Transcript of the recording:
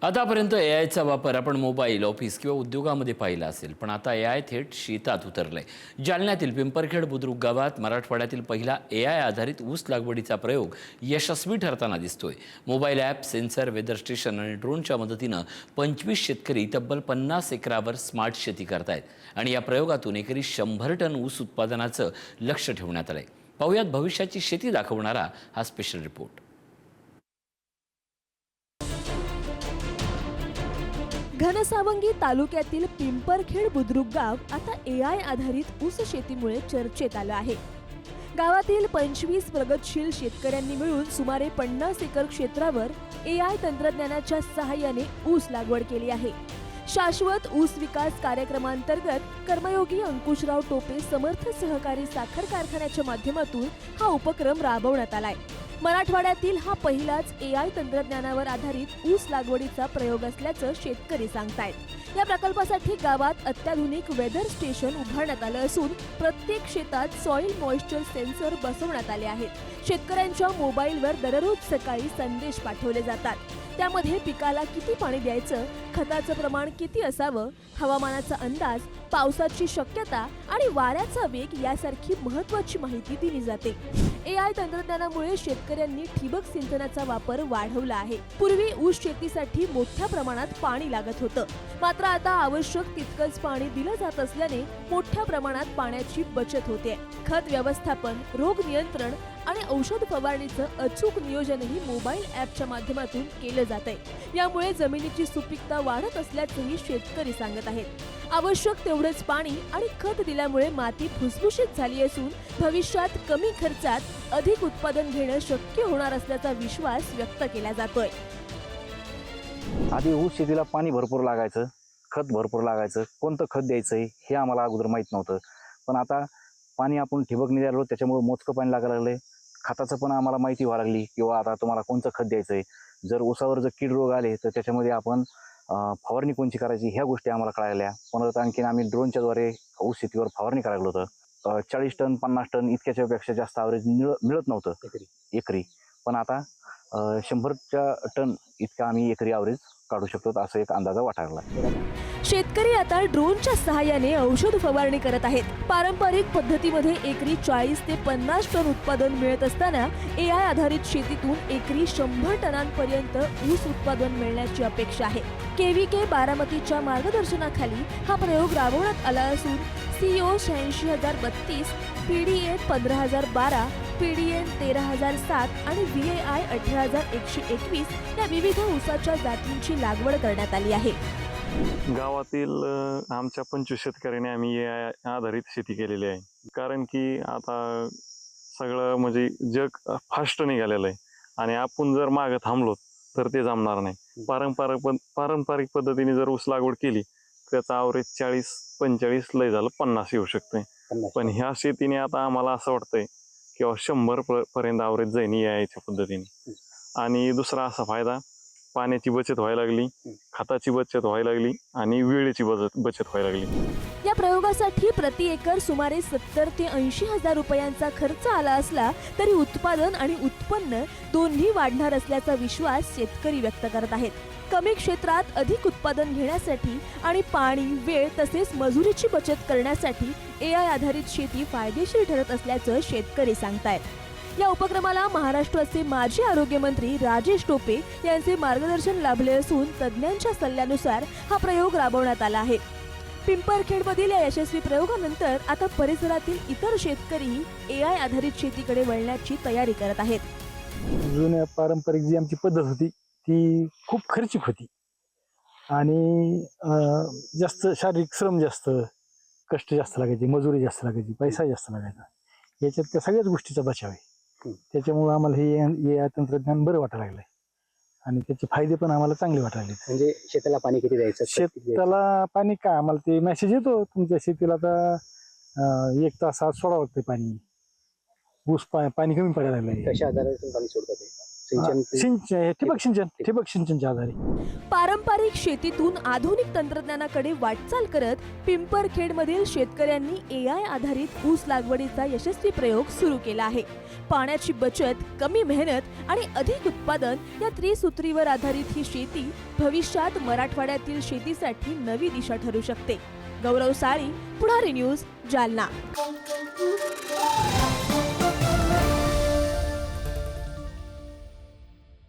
आतापर्यंत एआयचा वापर आपण मोबाईल, ऑफिस किंवा उद्योगामध्ये पाहिला असेल, पण आता एआय थेट शेतात उतरलंय. जालन्यातील पिंपरखेड बुद्रुक गावात मराठवाड्यातील पहिला एआय आधारित ऊस लागवडीचा प्रयोग यशस्वी ठरताना दिसतोय. Mobile app, sensor, weather station आणि ड्रोनच्या मदतीनं 25 शेतकरी तब्बल 50 एकरावर स्मार्ट शेती करतायत आणि या प्रयोगातून एकरी 100 टन ऊस उत्पादनाचं लक्ष्य ठेवण्यात आलंय. पाहुयात भविष्याची शेती दाखवणारा हा स्पेशल रिपोर्ट. घनसावंगी तालुक्यातील पिंपरखेड बुद्रुक गाव आता एआय आधारित ऊस शेतीमुळे चर्चेत आलं आहे. गावातील 25 प्रगतशील शेतकऱ्यांनी मिळून सुमारे 50 एकर क्षेत्रावर एआय तंत्रज्ञानाच्या सहाय्याने ऊस लागवड केली आहे. शाश्वत ऊस विकास कार्यक्रमांतर्गत कर्मयोगी अंकुशराव टोपे समर्थ सहकारी साखर कारखान्याच्या माध्यमातून हा उपक्रम राबवण्यात आलाय. मराठवाड्यातील हा पहिलाच एआय तंत्रज्ञानावर आधारित ऊस लागवडीचा प्रयोग असल्याचं शेतकरी सांगतायत. या प्रकल्पासाठी गावात अत्याधुनिक वेदर स्टेशन उभारण्यात आलं असून प्रत्येक शेतात सॉइल मॉइश्चर सेन्सर बसवण्यात आले आहेत. शेतकऱ्यांच्या मोबाईलवर दररोज सकाळी संदेश पाठवले जातात. त्यामध्ये पिकाला किती पाणी द्यायचं, खताचं प्रमाण किती असावं, हवामानाचा अंदाज, पावसाची शक्यता आणि वाऱ्याचा वेग यासारखी महत्त्वाची माहिती दिली जाते. एआय तंत्रज्ञानामुळे शेतकऱ्यांनी ठिबक सिंचनाचा वापर वाढवला आहे. पूर्वी ऊस शेतीसाठी मोठ्या प्रमाणात पाणी लागत होतं, मात्र आता आवश्यक तितकंच पाणी दिलं जात असल्याने मोठ्या प्रमाणात पाण्याची बचत होते. खत व्यवस्थापन, रोग नियंत्रण आणि औषध फवारणीचं अचूक नियोजनही मोबाईल ॲपच्या माध्यमातून केलं जातंय. यामुळे जमिनीची सुपीकता वाढत असल्याचंही शेतकरी सांगत आहेत. आवश्यक तेवढंच पाणी आणि खत दिल्यामुळे माती भुसभुशीत झाली असून भविष्यात कमी खर्चात अधिक उत्पादन घेणं शक्य होणार असल्याचा विश्वास व्यक्त केला जातोय. आधी ऊस शेतीला पाणी भरपूर लागायचं, खत भरपूर लागायचं, कोणतं खत द्यायचंय हे आम्हाला अगोदर माहीत नव्हतं. पण आता पाणी आपण ठिबकने द्यायला त्याच्यामुळे मोजकं पाणी लागायला लागलंय. खताचं पण आम्हाला माहिती व्हायला लागली किंवा आता तुम्हाला कोणतं खत द्यायचंय, जर ऊसावर जर कीड रोग आले तर त्याच्यामध्ये आपण फवारणी कोणची करायची ह्या गोष्टी आम्हाला कळाल्या. परत आणखीन आम्ही ड्रोनच्या द्वारे ऊस शेतीवर फवारणी करायला होतं. 40 टन 50 टन इतक्याच्या पेक्षा जास्त ॲव्हरेज मिळत नव्हतं एकरी. पण आता 100 टन इतका आम्ही एकरी ॲव्हरेज काढू शकतो असं एक अंदाजा वाटायला लागला. शेतकरी आता ड्रोनच्या सहाय्याने औषध फवारणी करत आहेत. पारंपरिक पद्धतीमध्ये एकरी 40 ते 50 टन उत्पादन मिळत असताना एआय आधारित शेतीतून एकरी 100 टनांपर्यंत ऊस उत्पादन मिळण्याची अपेक्षा आहे. केव्हीके बारामतीच्या मार्गदर्शनाखाली हा प्रयोग राबवण्यात आला असून CO 86,032, PDN 15,012, PDN 13,007 आणि VAI 18,121 या विविध ऊसाच्या जातींची लागवड करण्यात आली आहे. गावातील आमच्या 25 शेतकऱ्यांनी आम्ही एआय आधारित शेती केलेली आहे. कारण की आता सगळं म्हणजे जग फास्ट निघालेलं आहे आणि आपण जर मागं थांबलो तर ते जमणार नाही. पारंपरिक पद्धतीने जर ऊस लागवड केली त्याचा ॲव्हरेज 40-45 लय झालं 50 येऊ शकते. पण ह्या शेतीने आता आम्हाला असं वाटतंय किंवा 100 पर्यंत ॲव्हरेज जाईन याच्या पद्धतीने. आणि दुसरा असा फायदा, पाण्याची बचत व्हायला लागली, खताची बचत व्हायला लागली आणि वेळेची बचत व्हायला लागली. या प्रयोगासाठी प्रति एकर सुमारे 70 ते 80 हजार रुपयांचा खर्च आला असला तरी उत्पादन आणि उत्पन्न दोन्ही वाढणार असल्याचा विश्वास शेतकरी व्यक्त करत आहेत. कमी क्षेत्रात अधिक उत्पादन घेण्यासाठी आणि पाणी, वेळ तसेच मजुरीची बचत करण्यासाठी एआय आधारित शेती फायदेशीर ठरत असल्याचं शेतकरी सांगतायत. या उपक्रमाला महाराष्ट्राचे माजी आरोग्यमंत्री राजेश टोपे यांचे मार्गदर्शन लाभले असून तज्ज्ञांच्या सल्ल्यानुसार हा प्रयोग राबवण्यात आला आहे. पिंपरखेडमधील या यशस्वी प्रयोगानंतर आता परिसरातील इतर शेतकरीही एआय आधारित शेतीकडे वळण्याची तयारी करत आहेत. जुन्या पारंपरिक जी आमची पद्धत होती ती खूप खर्चिक होती आणि जास्त शारीरिक श्रम जास्त, कष्ट जास्त लागायचे, मजुरी जास्त लागायची, पैसा जास्त लागायचा. याच्यात त्या सगळ्याच गोष्टीचा बचाव आहे. त्याच्यामुळे आम्हाला हे तंत्रज्ञान बरं वाटायला लागलंय आणि त्याचे फायदे पण आम्हाला चांगले वाटायला लागले. म्हणजे शेताला पाणी किती द्यायचं? शेताला पाणी काय, आम्हाला ते मेसेज येतो तुमच्या शेतीला आता 1 तास आज सोडावं लागतं पाणी. ऊस पाणी कमी पडायला लागलंय. कशा आधारे पाणी सोडतात? ठिबक सिंचनच्या आधारे. पारंपरिक शेतीतून आधुनिक तंत्रज्ञानाकडे वाटचाल करत पिंपरखेडमधील शेतकऱ्यांनी AI आधारित ऊस लागवडीचा यशस्वी प्रयोग सुरू केला आहे. पाण्याची बचत, कमी मेहनत आणि अधिक उत्पादन या त्रिसूत्रीवर आधारित ही शेती भविष्यात मराठवाड्यातील शेतीसाठी नवी दिशा ठरू शकते. गौरव साळी, पुढारी न्यूज, जालना.